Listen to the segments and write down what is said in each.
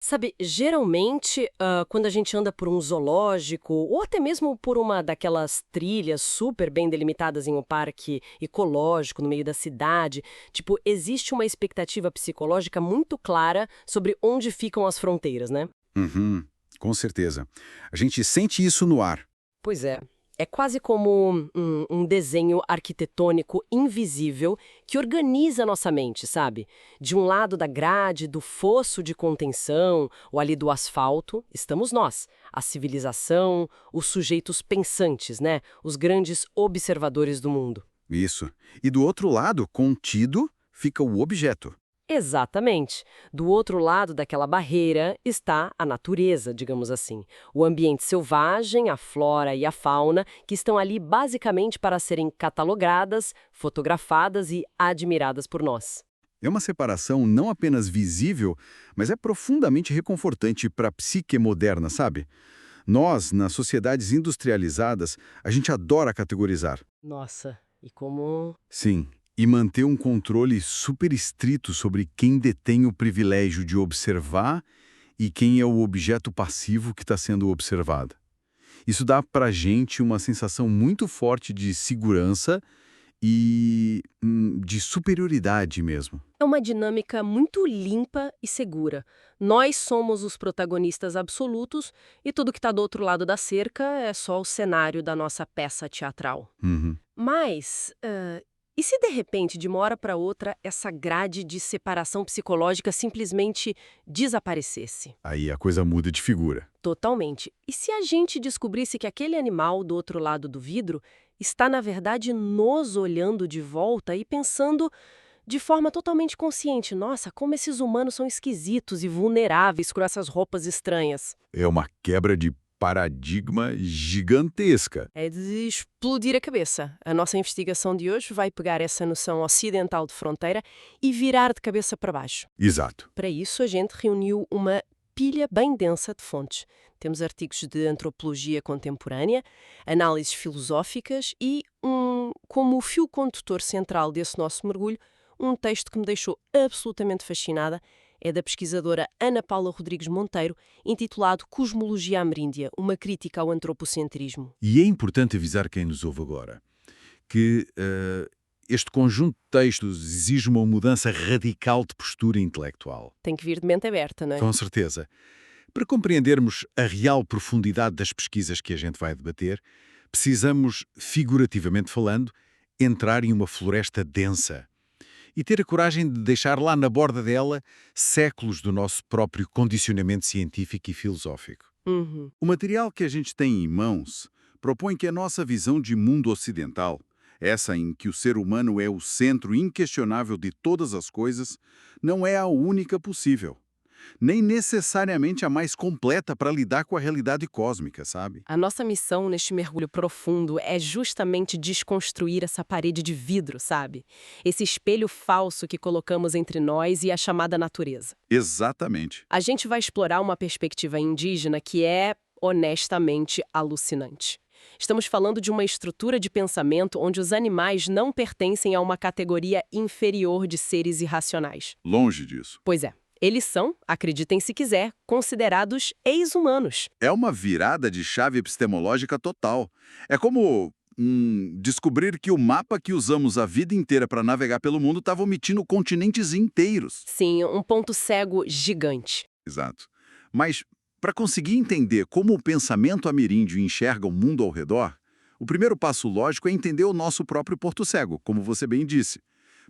Sabe, geralmente, quando a gente anda por um zoológico ou até mesmo por uma daquelas trilhas super bem delimitadas em um parque ecológico no meio da cidade, tipo, existe uma expectativa psicológica muito clara sobre onde ficam as fronteiras, né? Uhum, com certeza. A gente sente isso no ar. Pois é. É quase como um desenho arquitetônico invisível que organiza a nossa mente, sabe? De um lado da grade, do fosso de contenção, ou ali do asfalto, estamos nós, a civilização, os sujeitos pensantes, né? Os grandes observadores do mundo. Isso. E do outro lado, contido, fica o objeto. Exatamente. Do outro lado daquela barreira está a natureza, digamos assim. O ambiente selvagem, a flora e a fauna, que estão ali basicamente para serem catalogadas, fotografadas e admiradas por nós. É uma separação não apenas visível, mas é profundamente reconfortante para a psique moderna, sabe? Nós, nas sociedades industrializadas, a gente adora categorizar. Nossa, e como. Sim, e manter um controle super estrito sobre quem detém o privilégio de observar e quem é o objeto passivo que está sendo observado. Isso dá para a gente uma sensação muito forte de segurança e de superioridade mesmo. É uma dinâmica muito limpa e segura. Nós somos os protagonistas absolutos e tudo que está do outro lado da cerca é só o cenário da nossa peça teatral. Uhum. Mas, e se de repente, de uma hora para outra, essa grade de separação psicológica simplesmente desaparecesse? Aí a coisa muda de figura. Totalmente. E se a gente descobrisse que aquele animal do outro lado do vidro está, na verdade, nos olhando de volta e pensando de forma totalmente consciente: nossa, como esses humanos são esquisitos e vulneráveis com essas roupas estranhas. É uma quebra de paradigma gigantesca. É de explodir a cabeça. A nossa investigação de hoje vai pegar essa noção ocidental de fronteira e virar de cabeça para baixo. Exato. Para isso, a gente reuniu uma pilha bem densa de fontes. Temos artigos de antropologia contemporânea, análises filosóficas e, como fio condutor central desse nosso mergulho, um texto que me deixou absolutamente fascinada. É da pesquisadora Ana Paula Rodrigues Monteiro, intitulado Cosmologia Ameríndia, uma crítica ao antropocentrismo. E é importante avisar quem nos ouve agora que este conjunto de textos exige uma mudança radical de postura intelectual. Tem que vir de mente aberta, não é? Com certeza. Para compreendermos a real profundidade das pesquisas que a gente vai debater, precisamos, figurativamente falando, entrar em uma floresta densa e ter a coragem de deixar lá na borda dela séculos do nosso próprio condicionamento científico e filosófico. Uhum. O material que a gente tem em mãos propõe que a nossa visão de mundo ocidental, essa em que o ser humano é o centro inquestionável de todas as coisas, não é a única possível, nem necessariamente a mais completa para lidar com a realidade cósmica, sabe? A nossa missão neste mergulho profundo é justamente desconstruir essa parede de vidro, sabe? Esse espelho falso que colocamos entre nós e a chamada natureza. Exatamente. A gente vai explorar uma perspectiva indígena que é, honestamente, alucinante. Estamos falando de uma estrutura de pensamento onde os animais não pertencem a uma categoria inferior de seres irracionais. Longe disso. Pois é, eles são, acreditem se quiser, considerados ex-humanos. É uma virada de chave epistemológica total. É como descobrir que o mapa que usamos a vida inteira para navegar pelo mundo estava omitindo continentes inteiros. Sim, um ponto cego gigante. Exato. Mas, para conseguir entender como o pensamento ameríndio enxerga o mundo ao redor, o primeiro passo lógico é entender o nosso próprio porto cego, como você bem disse.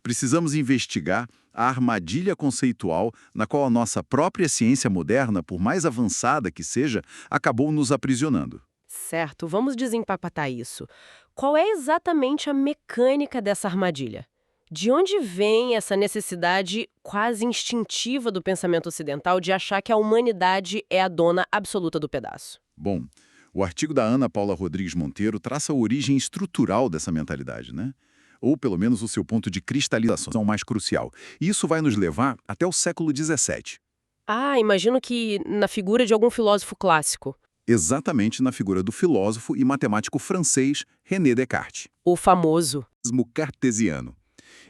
Precisamos investigar a armadilha conceitual na qual a nossa própria ciência moderna, por mais avançada que seja, acabou nos aprisionando. Certo, vamos desempacotar isso. Qual é exatamente a mecânica dessa armadilha? De onde vem essa necessidade quase instintiva do pensamento ocidental de achar que a humanidade é a dona absoluta do pedaço? Bom, o artigo da Ana Paula Rodrigues Monteiro traça a origem estrutural dessa mentalidade, né? Ou pelo menos o seu ponto de cristalização mais crucial. E isso vai nos levar até o século XVII. Ah, imagino que na figura de algum filósofo clássico. Exatamente na figura do filósofo e matemático francês René Descartes, O famoso. o cartesiano.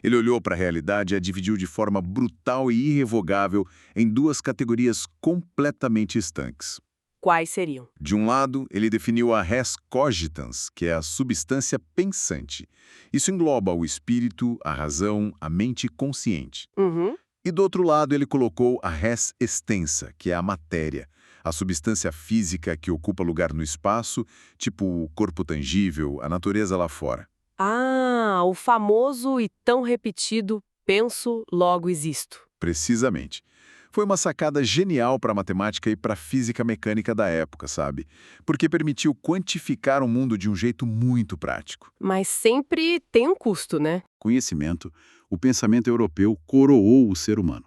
Ele olhou para a realidade e a dividiu de forma brutal e irrevogável em duas categorias completamente estanques. Quais seriam? De um lado, ele definiu a res cogitans, que é a substância pensante. Isso engloba o espírito, a razão, a mente consciente. Uhum. E do outro lado, ele colocou a res extensa, que é a matéria, a substância física que ocupa lugar no espaço, tipo o corpo tangível, a natureza lá fora. Ah, o famoso e tão repetido penso, logo existo. Precisamente. Foi uma sacada genial para a matemática e para a física mecânica da época, sabe? Porque permitiu quantificar o mundo de um jeito muito prático. Mas sempre tem um custo, né? Conhecimento, o pensamento europeu coroou o ser humano,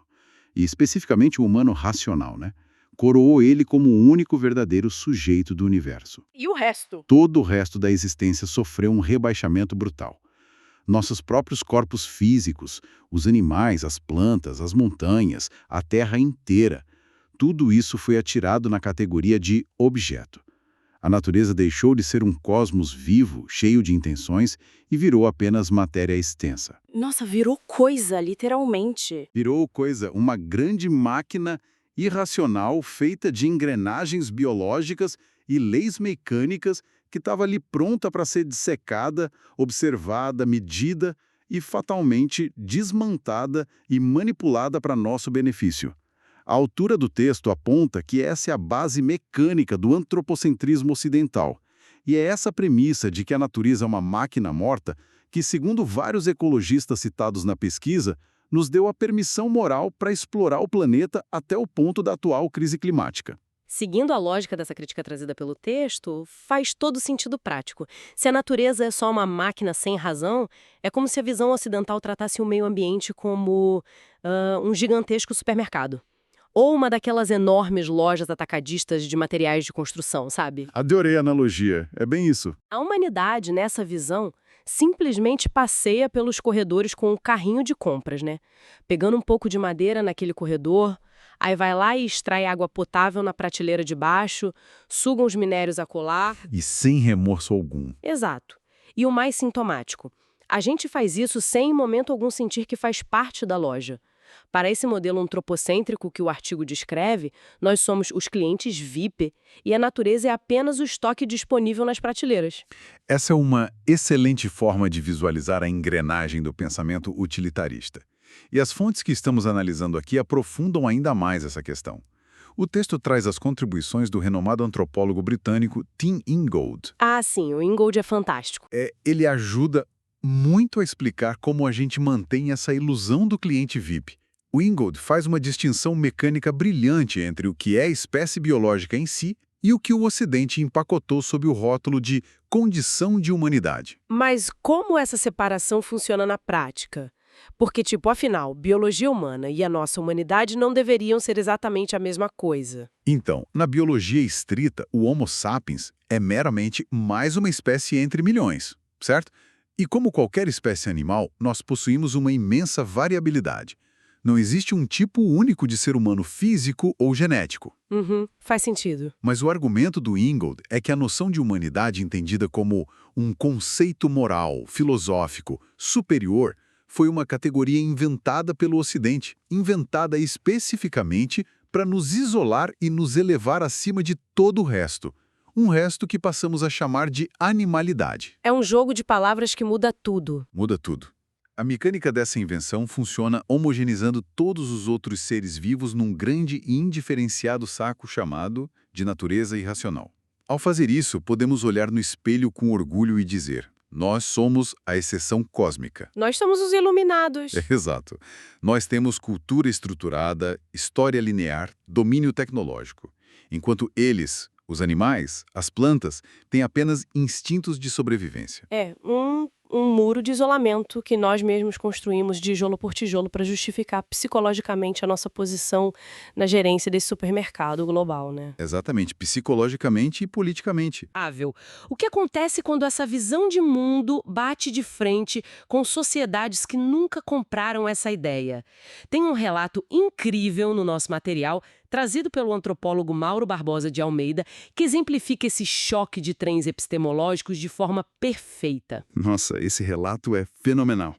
e especificamente o humano racional, né? Coroou ele como o único verdadeiro sujeito do universo. E o resto? Todo o resto da existência sofreu um rebaixamento brutal. Nossos próprios corpos físicos, os animais, as plantas, as montanhas, a Terra inteira, tudo isso foi atirado na categoria de objeto. A natureza deixou de ser um cosmos vivo, cheio de intenções, e virou apenas matéria extensa. Nossa, virou coisa, literalmente. Virou uma grande máquina irracional feita de engrenagens biológicas e leis mecânicas que estava ali pronta para ser dissecada, observada, medida e fatalmente desmontada e manipulada para nosso benefício. A altura do texto aponta que essa é a base mecânica do antropocentrismo ocidental. E é essa premissa de que a natureza é uma máquina morta que, segundo vários ecologistas citados na pesquisa, nos deu a permissão moral para explorar o planeta até o ponto da atual crise climática. Seguindo a lógica dessa crítica trazida pelo texto, faz todo sentido prático. Se a natureza é só uma máquina sem razão, é como se a visão ocidental tratasse o meio ambiente como um gigantesco supermercado. Ou uma daquelas enormes lojas atacadistas de materiais de construção, sabe? Adorei a analogia, é bem isso. A humanidade, nessa visão, simplesmente passeia pelos corredores com um carrinho de compras, né? Pegando um pouco de madeira naquele corredor, aí vai lá e extrai água potável na prateleira de baixo, suga os minérios acolá. E sem remorso algum. Exato. E o mais sintomático, a gente faz isso sem em momento algum sentir que faz parte da loja. Para esse modelo antropocêntrico que o artigo descreve, nós somos os clientes VIP e a natureza é apenas o estoque disponível nas prateleiras. Essa é uma excelente forma de visualizar a engrenagem do pensamento utilitarista. E as fontes que estamos analisando aqui aprofundam ainda mais essa questão. O texto traz as contribuições do renomado antropólogo britânico Tim Ingold. Ah, sim, o Ingold é fantástico. Ele ajuda muito a explicar como a gente mantém essa ilusão do cliente VIP. O Ingold faz uma distinção mecânica brilhante entre o que é espécie biológica em si e o que o Ocidente empacotou sob o rótulo de condição de humanidade. Mas como essa separação funciona na prática? Porque, afinal, biologia humana e a nossa humanidade não deveriam ser exatamente a mesma coisa. Então, na biologia estrita, o Homo sapiens é meramente mais uma espécie entre milhões, certo? E como qualquer espécie animal, nós possuímos uma imensa variabilidade. Não existe um tipo único de ser humano físico ou genético. Faz sentido. Mas o argumento do Ingold é que a noção de humanidade entendida como um conceito moral, filosófico, superior, foi uma categoria inventada pelo Ocidente, inventada especificamente para nos isolar e nos elevar acima de todo o resto. Um resto que passamos a chamar de animalidade. É um jogo de palavras que muda tudo. Muda tudo. A mecânica dessa invenção funciona homogeneizando todos os outros seres vivos num grande e indiferenciado saco chamado de natureza irracional. Ao fazer isso, podemos olhar no espelho com orgulho e dizer: nós somos a exceção cósmica. Nós somos os iluminados. Exato. Nós temos cultura estruturada, história linear, domínio tecnológico. Enquanto eles, os animais, as plantas, têm apenas instintos de sobrevivência. Um muro de isolamento que nós mesmos construímos tijolo por tijolo para justificar psicologicamente a nossa posição na gerência desse supermercado global, né? Exatamente, psicologicamente e politicamente. O que acontece quando essa visão de mundo bate de frente com sociedades que nunca compraram essa ideia? Tem um relato incrível no nosso material, trazido pelo antropólogo Mauro Barbosa de Almeida, que exemplifica esse choque de trens epistemológicos de forma perfeita. Nossa, esse relato é fenomenal.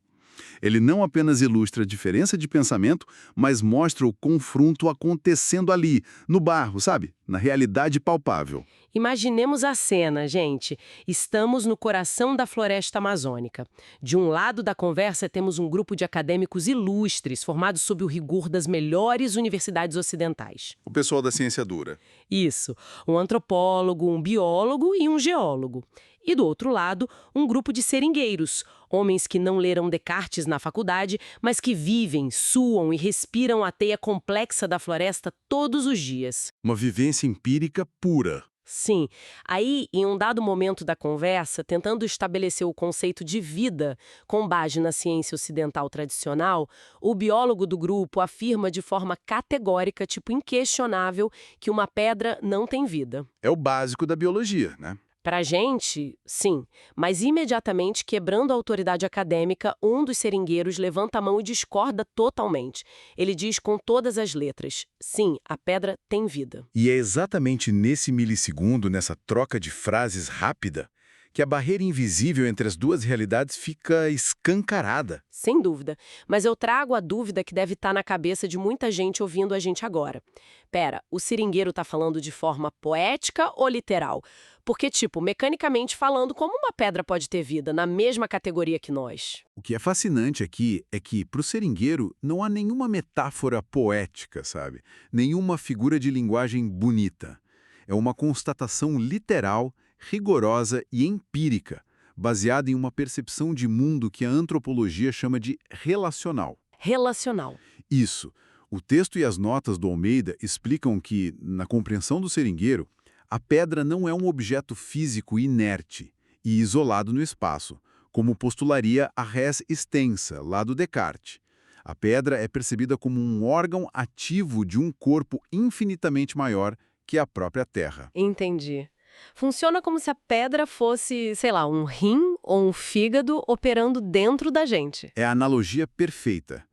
Ele não apenas ilustra a diferença de pensamento, mas mostra o confronto acontecendo ali, no barro, sabe? Na realidade palpável. Imaginemos a cena, gente. Estamos no coração da floresta amazônica. De um lado da conversa temos um grupo de acadêmicos ilustres, formados sob o rigor das melhores universidades ocidentais. O pessoal da ciência dura. Isso, um antropólogo, um biólogo e um geólogo. E do outro lado, um grupo de seringueiros, homens que não leram Descartes na faculdade, mas que vivem, suam e respiram a teia complexa da floresta todos os dias. Uma vivência empírica pura. Sim, aí, em um dado momento da conversa, tentando estabelecer o conceito de vida com base na ciência ocidental tradicional, o biólogo do grupo afirma de forma categórica, tipo inquestionável, que uma pedra não tem vida. É o básico da biologia, né? Pra gente, sim, mas imediatamente, quebrando a autoridade acadêmica, um dos seringueiros levanta a mão e discorda totalmente. Ele diz com todas as letras: sim, a pedra tem vida. E é exatamente nesse milissegundo, nessa troca de frases rápida, que a barreira invisível entre as duas realidades fica escancarada. Sem dúvida, mas eu trago a dúvida que deve estar na cabeça de muita gente ouvindo a gente agora. Pera, o seringueiro tá falando de forma poética ou literal? Porque, tipo, mecanicamente falando, como uma pedra pode ter vida na mesma categoria que nós? O que é fascinante aqui é que, para o seringueiro, não há nenhuma metáfora poética, sabe? Nenhuma figura de linguagem bonita. É uma constatação literal, rigorosa e empírica, baseada em uma percepção de mundo que a antropologia chama de relacional. Relacional. Isso. O texto e as notas do Almeida explicam que, na compreensão do seringueiro, a pedra não é um objeto físico inerte e isolado no espaço, como postularia a res extensa, lá do Descartes. A pedra é percebida como um órgão ativo de um corpo infinitamente maior que a própria Terra. Entendi. Funciona como se a pedra fosse, sei lá, um rim ou um fígado operando dentro da gente. É a analogia perfeita.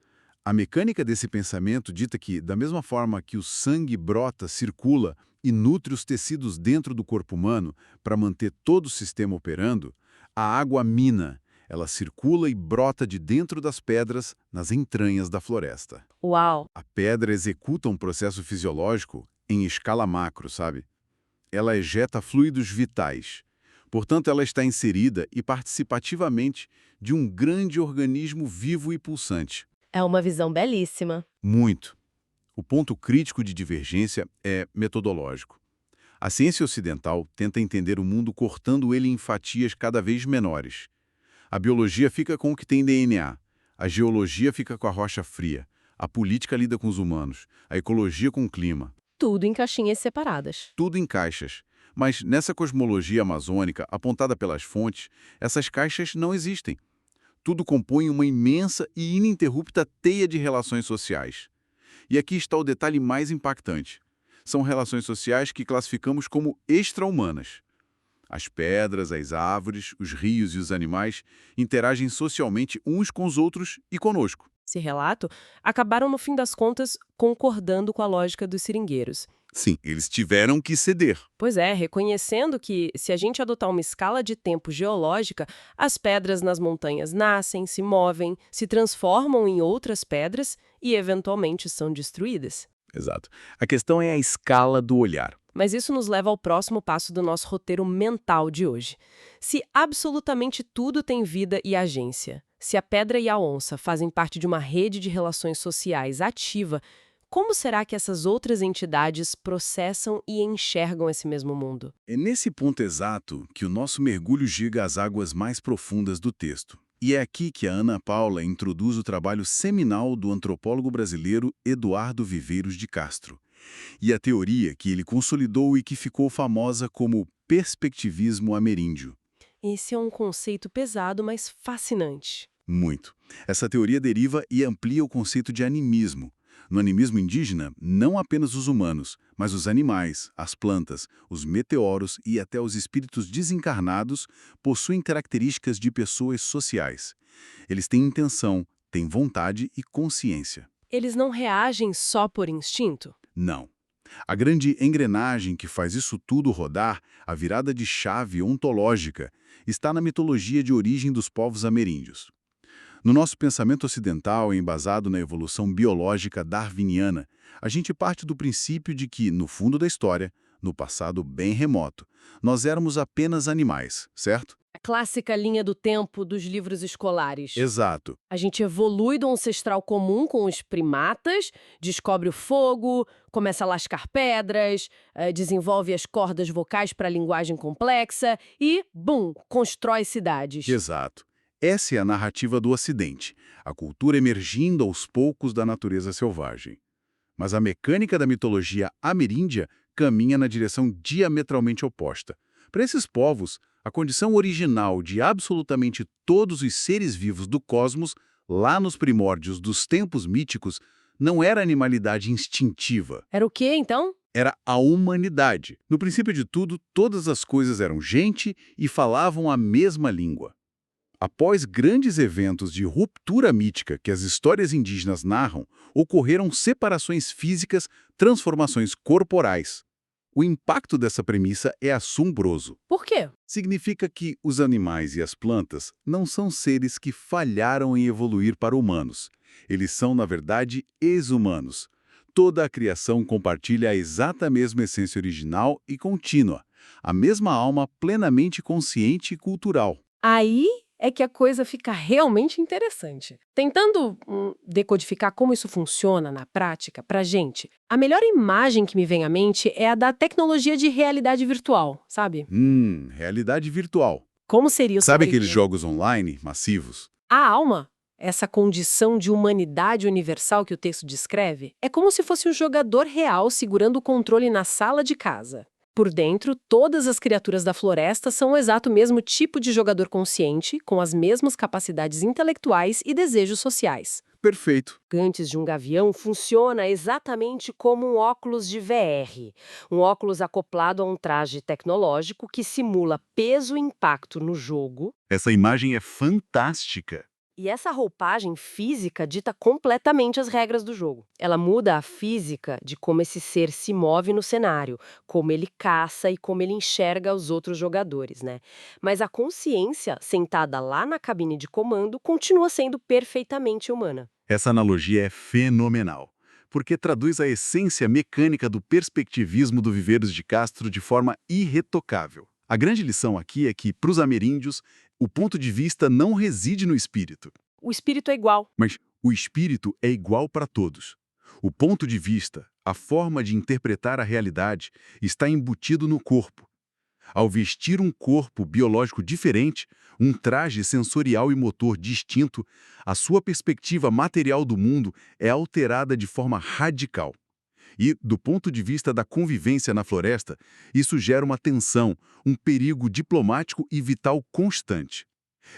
A mecânica desse pensamento dita que, da mesma forma que o sangue brota, circula e nutre os tecidos dentro do corpo humano para manter todo o sistema operando, a água mina. Ela circula e brota de dentro das pedras, nas entranhas da floresta. Uau! A pedra executa um processo fisiológico em escala macro, sabe? Ela ejeta fluidos vitais. Portanto, ela está inserida e participativamente de um grande organismo vivo e pulsante. É uma visão belíssima. Muito. O ponto crítico de divergência é metodológico. A ciência ocidental tenta entender o mundo cortando ele em fatias cada vez menores. A biologia fica com o que tem DNA, a geologia fica com a rocha fria, a política lida com os humanos, a ecologia com o clima. Tudo em caixinhas separadas. Tudo em caixas. Mas nessa cosmologia amazônica, apontada pelas fontes, essas caixas não existem. Tudo compõe uma imensa e ininterrupta teia de relações sociais. E aqui está o detalhe mais impactante. São relações sociais que classificamos como extra-humanas. As pedras, as árvores, os rios e os animais interagem socialmente uns com os outros e conosco. Esse relato acabaram, no fim das contas, concordando com a lógica dos seringueiros. Sim, eles tiveram que ceder. Pois é, reconhecendo que, se a gente adotar uma escala de tempo geológica, as pedras nas montanhas nascem, se movem, se transformam em outras pedras e, eventualmente, são destruídas. Exato. A questão é a escala do olhar. Mas isso nos leva ao próximo passo do nosso roteiro mental de hoje. Se absolutamente tudo tem vida e agência, se a pedra e a onça fazem parte de uma rede de relações sociais ativa, como será que essas outras entidades processam e enxergam esse mesmo mundo? É nesse ponto exato que o nosso mergulho giga às águas mais profundas do texto. E é aqui que a Ana Paula introduz o trabalho seminal do antropólogo brasileiro Eduardo Viveiros de Castro, e a teoria que ele consolidou e que ficou famosa como perspectivismo ameríndio. Esse é um conceito pesado, mas fascinante. Muito. Essa teoria deriva e amplia o conceito de animismo. No animismo indígena, não apenas os humanos, mas os animais, as plantas, os meteoros e até os espíritos desencarnados possuem características de pessoas sociais. Eles têm intenção, têm vontade e consciência. Eles não reagem só por instinto? Não. A grande engrenagem que faz isso tudo rodar, a virada de chave ontológica, está na mitologia de origem dos povos ameríndios. No nosso pensamento ocidental, embasado na evolução biológica darwiniana, a gente parte do princípio de que, no fundo da história, no passado bem remoto, nós éramos apenas animais, certo? A clássica linha do tempo dos livros escolares. Exato. A gente evolui do ancestral comum com os primatas, descobre o fogo, começa a lascar pedras, desenvolve as cordas vocais para a linguagem complexa e, bum, constrói cidades. Exato. Essa é a narrativa do Ocidente, a cultura emergindo aos poucos da natureza selvagem. Mas a mecânica da mitologia ameríndia caminha na direção diametralmente oposta. Para esses povos, a condição original de absolutamente todos os seres vivos do cosmos, lá nos primórdios dos tempos míticos, não era animalidade instintiva. Era o quê, então? Era a humanidade. No princípio de tudo, todas as coisas eram gente e falavam a mesma língua. Após grandes eventos de ruptura mítica que as histórias indígenas narram, ocorreram separações físicas, transformações corporais. O impacto dessa premissa é assombroso. Por quê? Significa que os animais e as plantas não são seres que falharam em evoluir para humanos. Eles são, na verdade, ex-humanos. Toda a criação compartilha a exata mesma essência original e contínua, a mesma alma plenamente consciente e cultural. Aí é que a coisa fica realmente interessante. Tentando decodificar como isso funciona na prática, pra gente, a melhor imagem que me vem à mente é a da tecnologia de realidade virtual, sabe? Realidade virtual. Como seria o Sabe seu aqueles exemplo? jogos online massivos? A alma, essa condição de humanidade universal que o texto descreve, é como se fosse um jogador real segurando o controle na sala de casa. Por dentro, todas as criaturas da floresta são o exato mesmo tipo de jogador consciente, com as mesmas capacidades intelectuais e desejos sociais. Perfeito. Antes de um gavião funciona exatamente como um óculos de VR, um óculos acoplado a um traje tecnológico que simula peso e impacto no jogo. Essa imagem é fantástica. E essa roupagem física dita completamente as regras do jogo. Ela muda a física de como esse ser se move no cenário, como ele caça e como ele enxerga os outros jogadores, né? Mas a consciência, sentada lá na cabine de comando, continua sendo perfeitamente humana. Essa analogia é fenomenal, porque traduz a essência mecânica do perspectivismo do Viveiros de Castro de forma irretocável. A grande lição aqui é que, para os ameríndios, o ponto de vista não reside no espírito. O espírito é igual. Mas o espírito é igual para todos. O ponto de vista, a forma de interpretar a realidade, está embutido no corpo. Ao vestir um corpo biológico diferente, um traje sensorial e motor distinto, a sua perspectiva material do mundo é alterada de forma radical. E, do ponto de vista da convivência na floresta, isso gera uma tensão, um perigo diplomático e vital constante.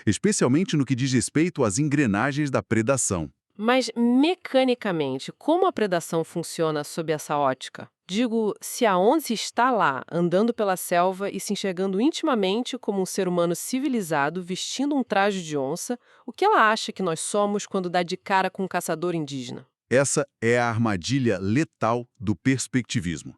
Especialmente no que diz respeito às engrenagens da predação. Mas, mecanicamente, como a predação funciona sob essa ótica? Digo, se a onça está lá, andando pela selva e se enxergando intimamente como um ser humano civilizado vestindo um traje de onça, o que ela acha que nós somos quando dá de cara com um caçador indígena? Essa é a armadilha letal do perspectivismo.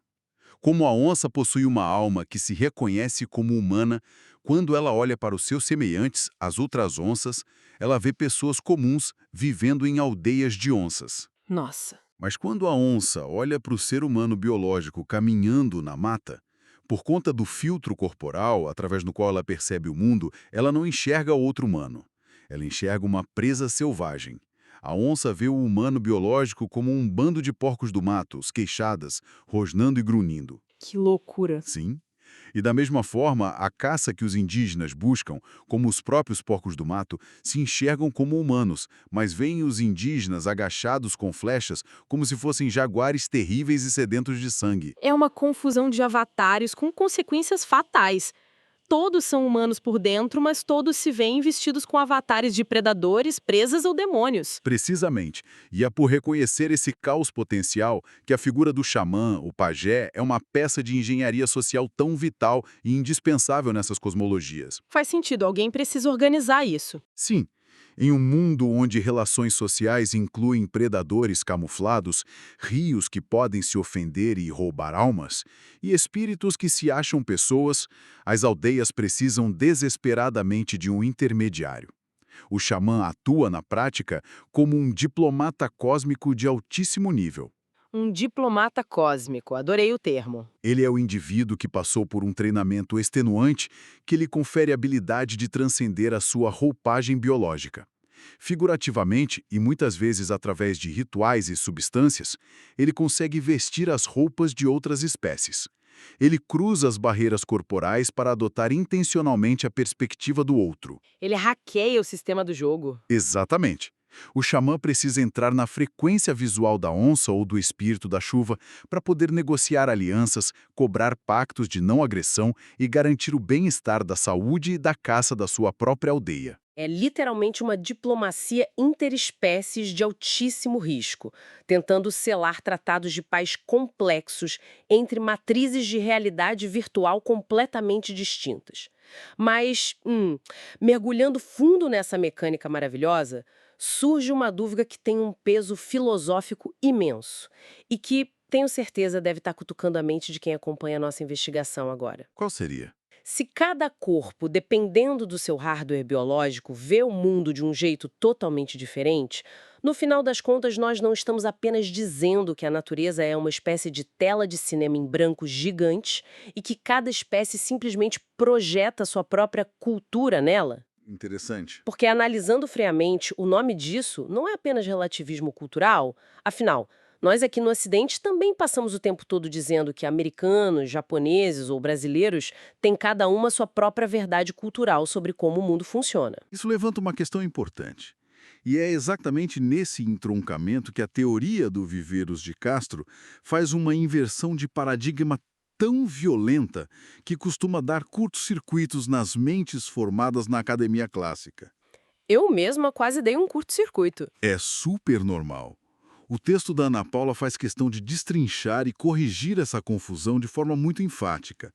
Como a onça possui uma alma que se reconhece como humana, quando ela olha para os seus semelhantes, as outras onças, ela vê pessoas comuns vivendo em aldeias de onças. Nossa. Mas quando a onça olha para o ser humano biológico caminhando na mata, por conta do filtro corporal através do qual ela percebe o mundo, ela não enxerga outro humano. Ela enxerga uma presa selvagem. A onça vê o humano biológico como um bando de porcos do mato, os queixadas, rosnando e grunhindo. Que loucura. Sim. E da mesma forma, a caça que os indígenas buscam, como os próprios porcos do mato, se enxergam como humanos, mas veem os indígenas agachados com flechas como se fossem jaguares terríveis e sedentos de sangue. É uma confusão de avatares com consequências fatais. Todos são humanos por dentro, mas todos se veem vestidos com avatares de predadores, presas ou demônios. Precisamente. E é por reconhecer esse caos potencial que a figura do xamã, o pajé, é uma peça de engenharia social tão vital e indispensável nessas cosmologias. Faz sentido, alguém precisa organizar isso. Sim. Em um mundo onde relações sociais incluem predadores camuflados, rios que podem se ofender e roubar almas, e espíritos que se acham pessoas, as aldeias precisam desesperadamente de um intermediário. O xamã atua na prática como um diplomata cósmico de altíssimo nível. Um diplomata cósmico, adorei o termo. Ele é o indivíduo que passou por um treinamento extenuante que lhe confere a habilidade de transcender a sua roupagem biológica. Figurativamente, e muitas vezes através de rituais e substâncias, ele consegue vestir as roupas de outras espécies. Ele cruza as barreiras corporais para adotar intencionalmente a perspectiva do outro. Ele hackeia o sistema do jogo. Exatamente. O xamã precisa entrar na frequência visual da onça ou do espírito da chuva para poder negociar alianças, cobrar pactos de não agressão e garantir o bem-estar da saúde e da caça da sua própria aldeia. É literalmente uma diplomacia interespécies de altíssimo risco, tentando selar tratados de paz complexos entre matrizes de realidade virtual completamente distintas. Mas, mergulhando fundo nessa mecânica maravilhosa, surge uma dúvida que tem um peso filosófico imenso e que, tenho certeza, deve estar cutucando a mente de quem acompanha a nossa investigação agora. Qual seria? Se cada corpo, dependendo do seu hardware biológico, vê o mundo de um jeito totalmente diferente, no final das contas nós não estamos apenas dizendo que a natureza é uma espécie de tela de cinema em branco gigante e que cada espécie simplesmente projeta sua própria cultura nela? Interessante. Porque analisando friamente, o nome disso não é apenas relativismo cultural, afinal, nós aqui no Ocidente também passamos o tempo todo dizendo que americanos, japoneses ou brasileiros têm cada uma sua própria verdade cultural sobre como o mundo funciona. Isso levanta uma questão importante. E é exatamente nesse entroncamento que a teoria do Viveiros de Castro faz uma inversão de paradigma tão violenta que costuma dar curtos-circuitos nas mentes formadas na academia clássica. Eu mesma quase dei um curto-circuito. É super normal. O texto da Ana Paula faz questão de destrinchar e corrigir essa confusão de forma muito enfática.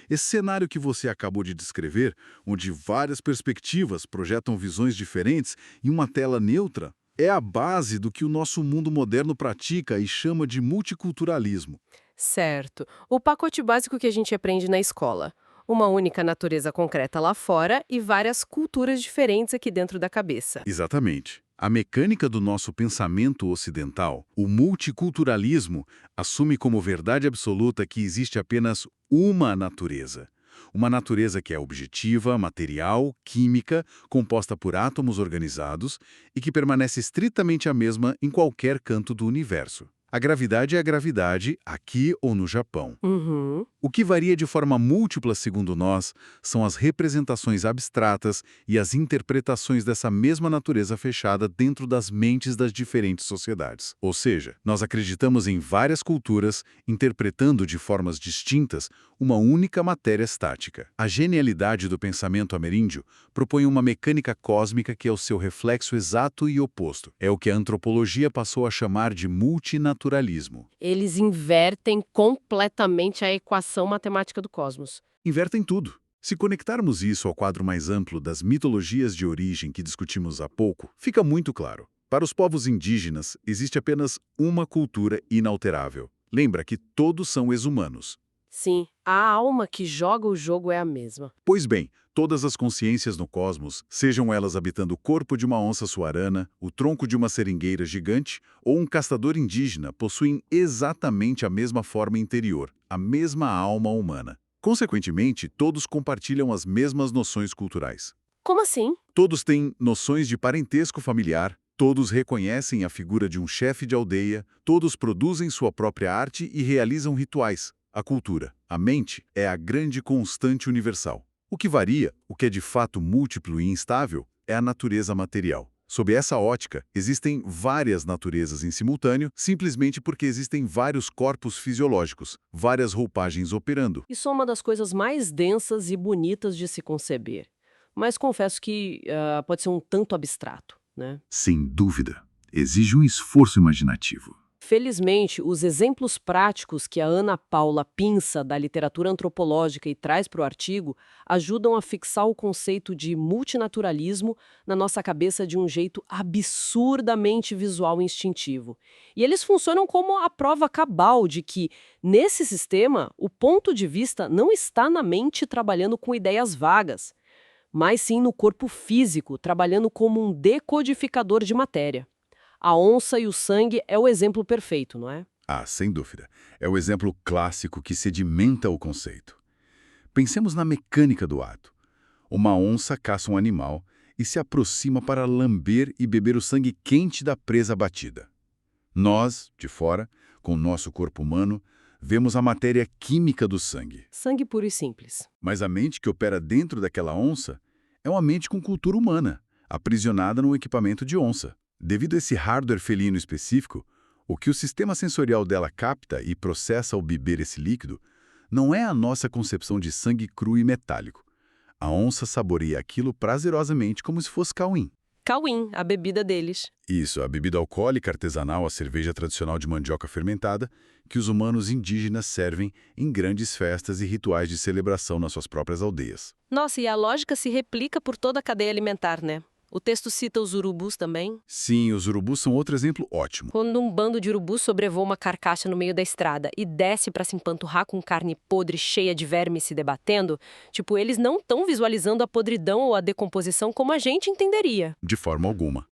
Esse cenário que você acabou de descrever, onde várias perspectivas projetam visões diferentes em uma tela neutra, é a base do que o nosso mundo moderno pratica e chama de multiculturalismo. Certo. O pacote básico que a gente aprende na escola. Uma única natureza concreta lá fora e várias culturas diferentes aqui dentro da cabeça. Exatamente. A mecânica do nosso pensamento ocidental, o multiculturalismo, assume como verdade absoluta que existe apenas uma natureza. Uma natureza que é objetiva, material, química, composta por átomos organizados e que permanece estritamente a mesma em qualquer canto do universo. A gravidade é a gravidade, aqui ou no Japão. Uhum. O que varia de forma múltipla, segundo nós, são as representações abstratas e as interpretações dessa mesma natureza fechada dentro das mentes das diferentes sociedades. Ou seja, nós acreditamos em várias culturas, interpretando de formas distintas uma única matéria estática. A genialidade do pensamento ameríndio propõe uma mecânica cósmica que é o seu reflexo exato e oposto. É o que a antropologia passou a chamar de multinaturalismo. Eles invertem completamente a equação matemática do cosmos. Invertem tudo. Se conectarmos isso ao quadro mais amplo das mitologias de origem que discutimos há pouco, fica muito claro. Para os povos indígenas, existe apenas uma cultura inalterável. Lembra que todos são ex-humanos. Sim, a alma que joga o jogo é a mesma. Pois bem, todas as consciências no cosmos, sejam elas habitando o corpo de uma onça suarana, o tronco de uma seringueira gigante ou um caçador indígena, possuem exatamente a mesma forma interior, a mesma alma humana. Consequentemente, todos compartilham as mesmas noções culturais. Como assim? Todos têm noções de parentesco familiar, todos reconhecem a figura de um chefe de aldeia, todos produzem sua própria arte e realizam rituais. A cultura, a mente, é a grande constante universal. O que varia, o que é de fato múltiplo e instável, é a natureza material. Sob essa ótica, existem várias naturezas em simultâneo, simplesmente porque existem vários corpos fisiológicos, várias roupagens operando. Isso é uma das coisas mais densas e bonitas de se conceber. Mas confesso que pode ser um tanto abstrato, né? Sem dúvida, exige um esforço imaginativo. Felizmente, os exemplos práticos que a Ana Paula pinça da literatura antropológica e traz para o artigo ajudam a fixar o conceito de multinaturalismo na nossa cabeça de um jeito absurdamente visual e instintivo. E eles funcionam como a prova cabal de que, nesse sistema, o ponto de vista não está na mente trabalhando com ideias vagas, mas sim no corpo físico, trabalhando como um decodificador de matéria. A onça e o sangue é o exemplo perfeito, não é? Ah, sem dúvida. É o exemplo clássico que sedimenta o conceito. Pensemos na mecânica do ato. Uma onça caça um animal e se aproxima para lamber e beber o sangue quente da presa abatida. Nós, de fora, com o nosso corpo humano, vemos a matéria química do sangue. Sangue puro e simples. Mas a mente que opera dentro daquela onça é uma mente com cultura humana, aprisionada num equipamento de onça. Devido a esse hardware felino específico, o que o sistema sensorial dela capta e processa ao beber esse líquido não é a nossa concepção de sangue cru e metálico. A onça saboreia aquilo prazerosamente como se fosse cauim. Cauim, a bebida deles. Isso, a bebida alcoólica artesanal, a cerveja tradicional de mandioca fermentada, que os humanos indígenas servem em grandes festas e rituais de celebração nas suas próprias aldeias. Nossa, e a lógica se replica por toda a cadeia alimentar, né? O texto cita os urubus também. Sim, os urubus são outro exemplo ótimo. Quando um bando de urubus sobrevoa uma carcaça no meio da estrada e desce para se empanturrar com carne podre cheia de vermes se debatendo, tipo, eles não estão visualizando a podridão ou a decomposição como a gente entenderia. De forma alguma.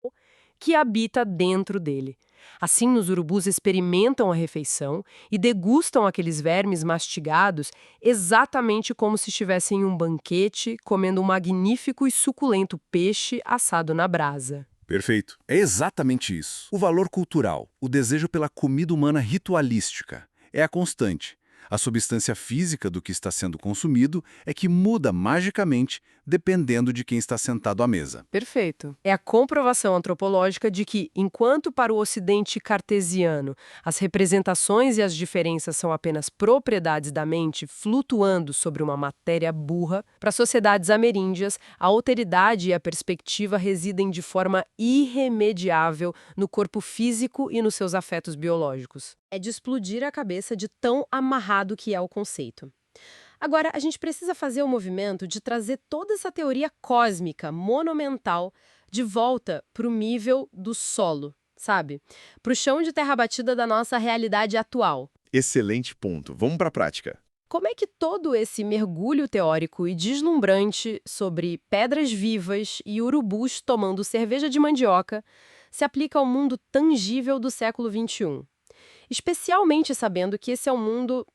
Que habita dentro dele. Assim, os urubus experimentam a refeição e degustam aqueles vermes mastigados exatamente como se estivessem em um banquete comendo um magnífico e suculento peixe assado na brasa. Perfeito. É exatamente isso. O valor cultural, o desejo pela comida humana ritualística, é a constante. A substância física do que está sendo consumido é que muda magicamente dependendo de quem está sentado à mesa. Perfeito. É a comprovação antropológica de que, enquanto para o ocidente cartesiano as representações e as diferenças são apenas propriedades da mente flutuando sobre uma matéria burra, para sociedades ameríndias, a alteridade e a perspectiva residem de forma irremediável no corpo físico e nos seus afetos biológicos. É de explodir a cabeça de tão amarrado que é o conceito. Agora, a gente precisa fazer o movimento de trazer toda essa teoria cósmica, monumental, de volta para o nível do solo, sabe? Para o chão de terra batida da nossa realidade atual. Excelente ponto. Vamos para a prática. Como é que todo esse mergulho teórico e deslumbrante sobre pedras vivas e urubus tomando cerveja de mandioca se aplica ao mundo tangível do século XXI? Especialmente sabendo que esse é um mundo,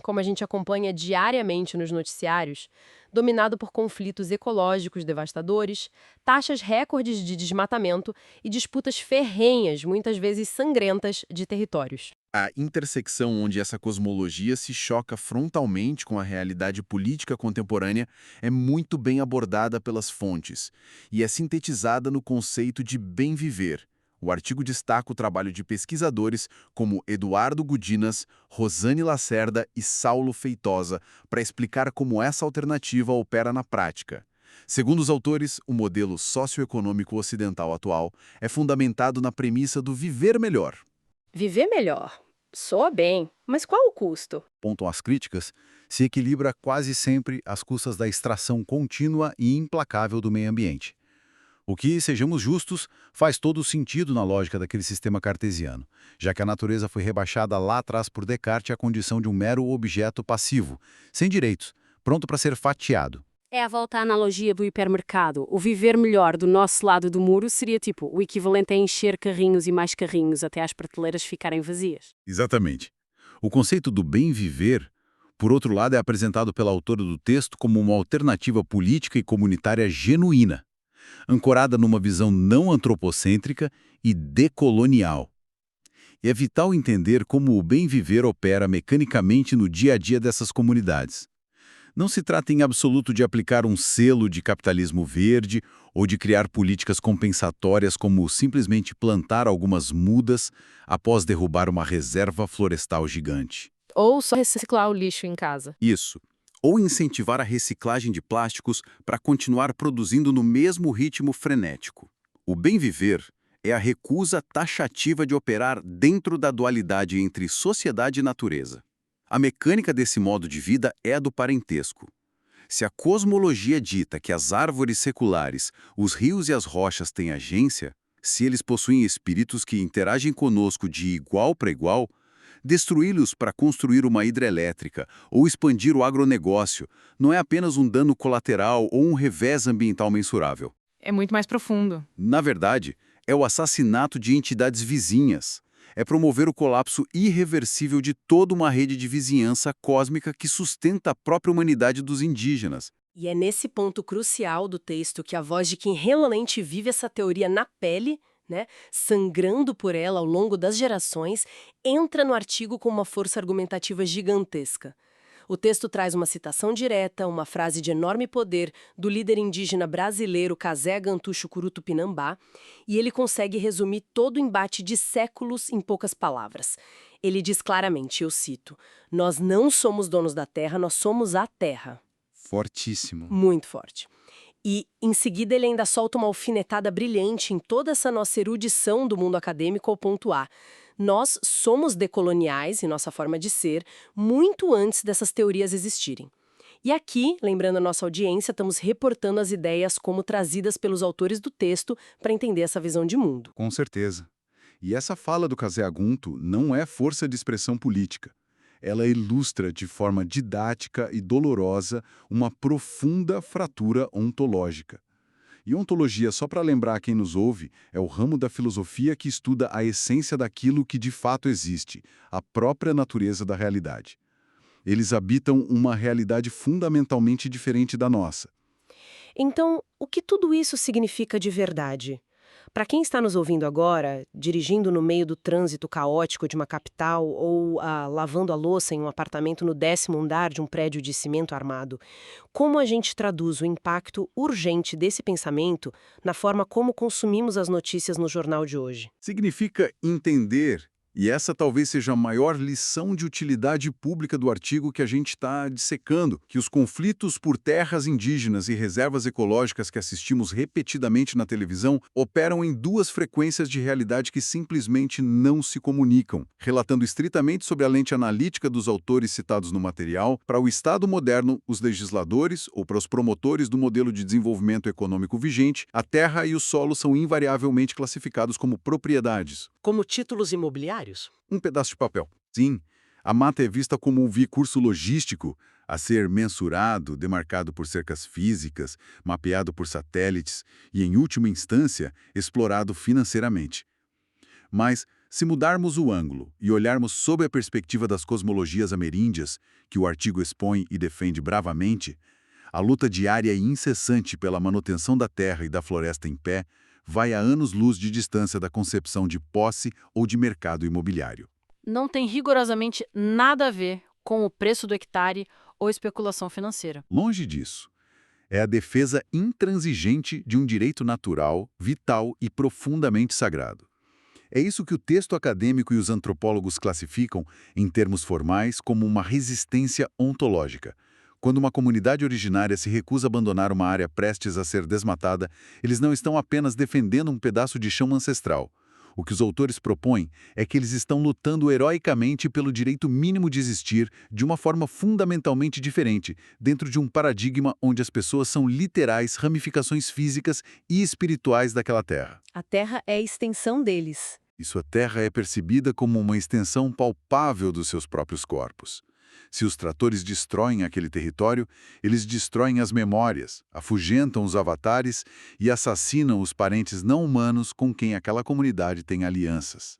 como a gente acompanha diariamente nos noticiários, dominado por conflitos ecológicos devastadores, taxas recordes de desmatamento e disputas ferrenhas, muitas vezes sangrentas, de territórios. A intersecção onde essa cosmologia se choca frontalmente com a realidade política contemporânea é muito bem abordada pelas fontes e é sintetizada no conceito de bem viver. O artigo destaca o trabalho de pesquisadores como Eduardo Gudinas, Rosane Lacerda e Saulo Feitosa para explicar como essa alternativa opera na prática. Segundo os autores, o modelo socioeconômico ocidental atual é fundamentado na premissa do viver melhor. Viver melhor. Soa bem, mas qual o custo? Apontam as críticas, se equilibra quase sempre às custas da extração contínua e implacável do meio ambiente. O que, sejamos justos, faz todo o sentido na lógica daquele sistema cartesiano, já que a natureza foi rebaixada lá atrás por Descartes à condição de um mero objeto passivo, sem direitos, pronto para ser fatiado. É a volta à analogia do hipermercado. O viver melhor do nosso lado do muro seria tipo o equivalente a encher carrinhos e mais carrinhos até as prateleiras ficarem vazias. Exatamente. O conceito do bem viver, por outro lado, é apresentado pela autora do texto como uma alternativa política e comunitária genuína, ancorada numa visão não antropocêntrica e decolonial. E é vital entender como o bem viver opera mecanicamente no dia a dia dessas comunidades. Não se trata em absoluto de aplicar um selo de capitalismo verde ou de criar políticas compensatórias como simplesmente plantar algumas mudas após derrubar uma reserva florestal gigante. Ou só reciclar o lixo em casa. Isso. Ou incentivar a reciclagem de plásticos para continuar produzindo no mesmo ritmo frenético. O bem viver é a recusa taxativa de operar dentro da dualidade entre sociedade e natureza. A mecânica desse modo de vida é a do parentesco. Se a cosmologia dita que as árvores seculares, os rios e as rochas têm agência, se eles possuem espíritos que interagem conosco de igual para igual, Destruí-los para construir uma hidrelétrica ou expandir o agronegócio não é apenas um dano colateral ou um revés ambiental mensurável. É muito mais profundo. Na verdade, é o assassinato de entidades vizinhas. É promover o colapso irreversível de toda uma rede de vizinhança cósmica que sustenta a própria humanidade dos indígenas. E é nesse ponto crucial do texto que a voz de quem realmente vive essa teoria na pele, né, sangrando por ela ao longo das gerações, entra no artigo com uma força argumentativa gigantesca. O texto traz uma citação direta, uma frase de enorme poder do líder indígena brasileiro Kazé Gantuxo Curutupinambá, e ele consegue resumir todo o embate de séculos em poucas palavras. Ele diz claramente, eu cito, "Nós não somos donos da terra, nós somos a terra." Fortíssimo. Muito forte. E, em seguida, ele ainda solta uma alfinetada brilhante em toda essa nossa erudição do mundo acadêmico ao pontuar. Nós somos decoloniais em nossa forma de ser, muito antes dessas teorias existirem. E aqui, lembrando a nossa audiência, estamos reportando as ideias como trazidas pelos autores do texto para entender essa visão de mundo. Com certeza. E essa fala do Kazé Agunto não é força de expressão política. Ela ilustra de forma didática e dolorosa uma profunda fratura ontológica. E ontologia, só para lembrar quem nos ouve, é o ramo da filosofia que estuda a essência daquilo que de fato existe, a própria natureza da realidade. Eles habitam uma realidade fundamentalmente diferente da nossa. Então, o que tudo isso significa de verdade? Para quem está nos ouvindo agora, dirigindo no meio do trânsito caótico de uma capital ou lavando a louça em um apartamento no 10º andar de um prédio de cimento armado, como a gente traduz o impacto urgente desse pensamento na forma como consumimos as notícias no jornal de hoje? Significa entender, e essa talvez seja a maior lição de utilidade pública do artigo que a gente está dissecando, que os conflitos por terras indígenas e reservas ecológicas que assistimos repetidamente na televisão operam em duas frequências de realidade que simplesmente não se comunicam, relatando estritamente sobre a lente analítica dos autores citados no material. Para o Estado moderno, os legisladores, ou para os promotores do modelo de desenvolvimento econômico vigente, a terra e o solo são invariavelmente classificados como propriedades. Como títulos imobiliários? Um pedaço de papel. Sim, a mata é vista como um recurso logístico a ser mensurado, demarcado por cercas físicas, mapeado por satélites e, em última instância, explorado financeiramente. Mas, se mudarmos o ângulo e olharmos sob a perspectiva das cosmologias ameríndias, que o artigo expõe e defende bravamente, a luta diária e incessante pela manutenção da terra e da floresta em pé vai a anos-luz de distância da concepção de posse ou de mercado imobiliário. Não tem rigorosamente nada a ver com o preço do hectare ou especulação financeira. Longe disso. É a defesa intransigente de um direito natural, vital e profundamente sagrado. É isso que o texto acadêmico e os antropólogos classificam, em termos formais, como uma resistência ontológica. Quando uma comunidade originária se recusa a abandonar uma área prestes a ser desmatada, eles não estão apenas defendendo um pedaço de chão ancestral. O que os autores propõem é que eles estão lutando heroicamente pelo direito mínimo de existir de uma forma fundamentalmente diferente, dentro de um paradigma onde as pessoas são literais ramificações físicas e espirituais daquela terra. A terra é a extensão deles. E sua terra é percebida como uma extensão palpável dos seus próprios corpos. Se os tratores destroem aquele território, eles destroem as memórias, afugentam os avatares e assassinam os parentes não humanos com quem aquela comunidade tem alianças.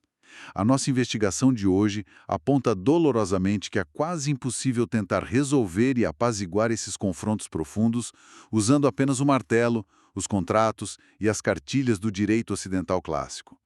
A nossa investigação de hoje aponta dolorosamente que é quase impossível tentar resolver e apaziguar esses confrontos profundos usando apenas o martelo, os contratos e as cartilhas do direito ocidental clássico.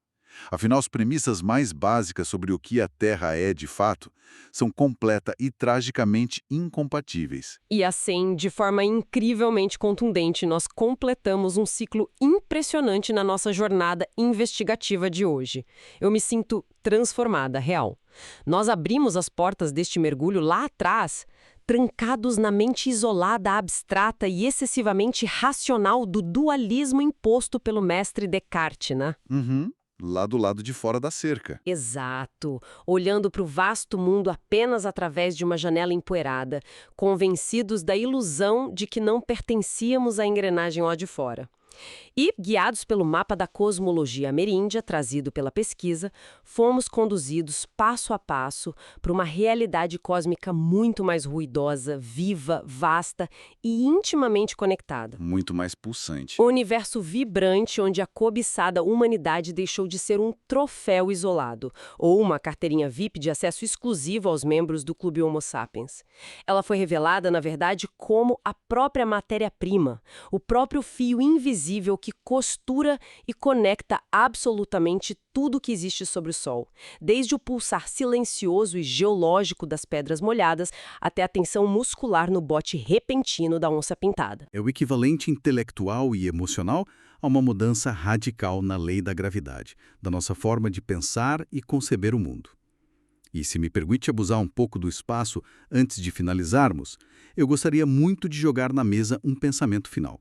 Afinal, as premissas mais básicas sobre o que a Terra é de fato são completa e tragicamente incompatíveis. E assim, de forma incrivelmente contundente, nós completamos um ciclo impressionante na nossa jornada investigativa de hoje. Eu me sinto transformada, real. Nós abrimos as portas deste mergulho lá atrás, trancados na mente isolada, abstrata e excessivamente racional do dualismo imposto pelo mestre Descartes, né? Lá do lado de fora da cerca. Exato. Olhando para o vasto mundo apenas através de uma janela empoeirada, convencidos da ilusão de que não pertencíamos à engrenagem lá de fora. E, guiados pelo mapa da cosmologia ameríndia, trazido pela pesquisa, fomos conduzidos passo a passo para uma realidade cósmica muito mais ruidosa, viva, vasta e intimamente conectada. Muito mais pulsante. Um universo vibrante onde a cobiçada humanidade deixou de ser um troféu isolado, ou uma carteirinha VIP de acesso exclusivo aos membros do Clube Homo Sapiens. Ela foi revelada, na verdade, como a própria matéria-prima, o próprio fio invisível que costura e conecta absolutamente tudo que existe sobre o Sol, desde o pulsar silencioso e geológico das pedras molhadas até a tensão muscular no bote repentino da onça-pintada. É o equivalente intelectual e emocional a uma mudança radical na lei da gravidade, da nossa forma de pensar e conceber o mundo. E se me permite abusar um pouco do espaço antes de finalizarmos, eu gostaria muito de jogar na mesa um pensamento final.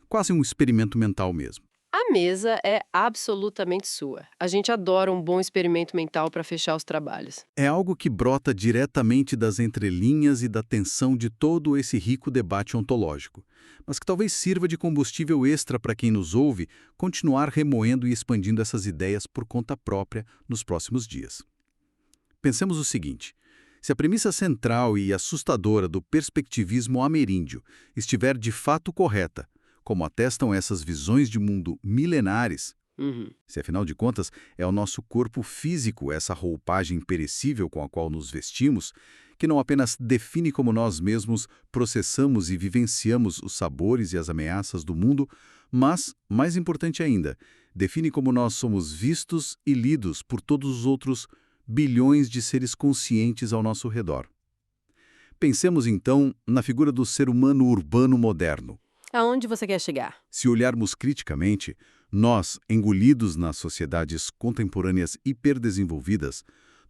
Quase um experimento mental mesmo. A mesa é absolutamente sua. A gente adora um bom experimento mental para fechar os trabalhos. É algo que brota diretamente das entrelinhas e da tensão de todo esse rico debate ontológico, mas que talvez sirva de combustível extra para quem nos ouve continuar remoendo e expandindo essas ideias por conta própria nos próximos dias. Pensemos o seguinte: se a premissa central e assustadora do perspectivismo ameríndio estiver de fato correta, como atestam essas visões de mundo milenares, se afinal de contas é o nosso corpo físico, essa roupagem perecível com a qual nos vestimos, que não apenas define como nós mesmos processamos e vivenciamos os sabores e as ameaças do mundo, mas, mais importante ainda, define como nós somos vistos e lidos por todos os outros bilhões de seres conscientes ao nosso redor. Pensemos então na figura do ser humano urbano moderno. Aonde você quer chegar? Se olharmos criticamente, nós, engolidos nas sociedades contemporâneas hiperdesenvolvidas,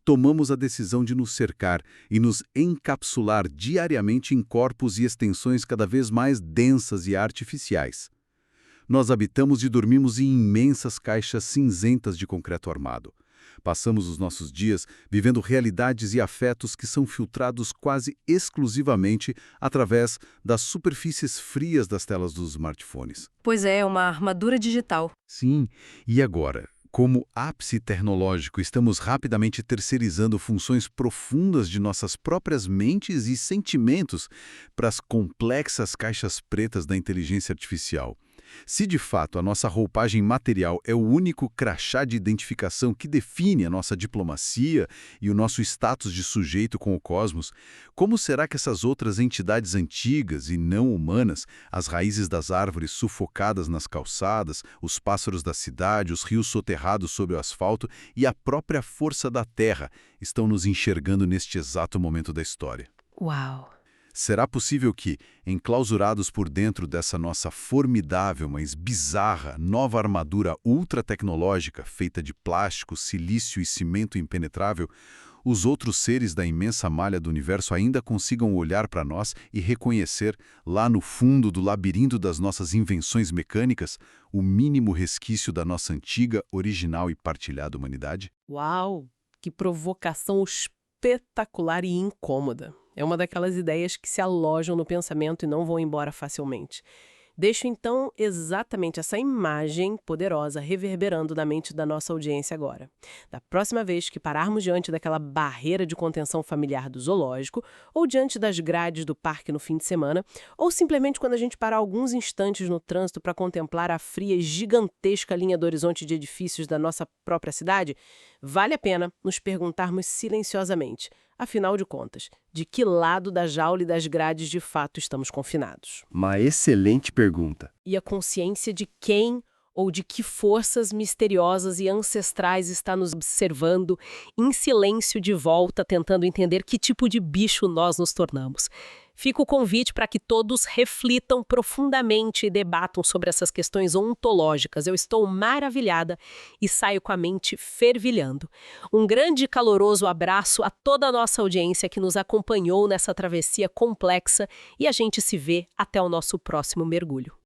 tomamos a decisão de nos cercar e nos encapsular diariamente em corpos e extensões cada vez mais densas e artificiais. Nós habitamos e dormimos em imensas caixas cinzentas de concreto armado. Passamos os nossos dias vivendo realidades e afetos que são filtrados quase exclusivamente através das superfícies frias das telas dos smartphones. Pois é, uma armadura digital. Sim, e agora? Como ápice tecnológico, estamos rapidamente terceirizando funções profundas de nossas próprias mentes e sentimentos para as complexas caixas pretas da inteligência artificial. Se de fato a nossa roupagem material é o único crachá de identificação que define a nossa diplomacia e o nosso status de sujeito com o cosmos, como será que essas outras entidades antigas e não humanas, as raízes das árvores sufocadas nas calçadas, os pássaros da cidade, os rios soterrados sobre o asfalto e a própria força da terra, estão nos enxergando neste exato momento da história? Uau! Será possível que, enclausurados por dentro dessa nossa formidável, mas bizarra, nova armadura ultra-tecnológica feita de plástico, silício e cimento impenetrável, os outros seres da imensa malha do universo ainda consigam olhar para nós e reconhecer, lá no fundo do labirinto das nossas invenções mecânicas, o mínimo resquício da nossa antiga, original e partilhada humanidade? Uau! Que provocação espetacular e incômoda. É uma daquelas ideias que se alojam no pensamento e não vão embora facilmente. Deixo então exatamente essa imagem poderosa reverberando na mente da nossa audiência agora. Da próxima vez que pararmos diante daquela barreira de contenção familiar do zoológico, ou diante das grades do parque no fim de semana, ou simplesmente quando a gente parar alguns instantes no trânsito para contemplar a fria e gigantesca linha do horizonte de edifícios da nossa própria cidade, vale a pena nos perguntarmos silenciosamente: afinal de contas, de que lado da jaula e das grades de fato estamos confinados? Uma excelente pergunta. E a consciência de quem ou de que forças misteriosas e ancestrais está nos observando em silêncio de volta, tentando entender que tipo de bicho nós nos tornamos. Fica o convite para que todos reflitam profundamente e debatam sobre essas questões ontológicas. Eu estou maravilhada e saio com a mente fervilhando. Um grande e caloroso abraço a toda a nossa audiência que nos acompanhou nessa travessia complexa e a gente se vê até o nosso próximo mergulho.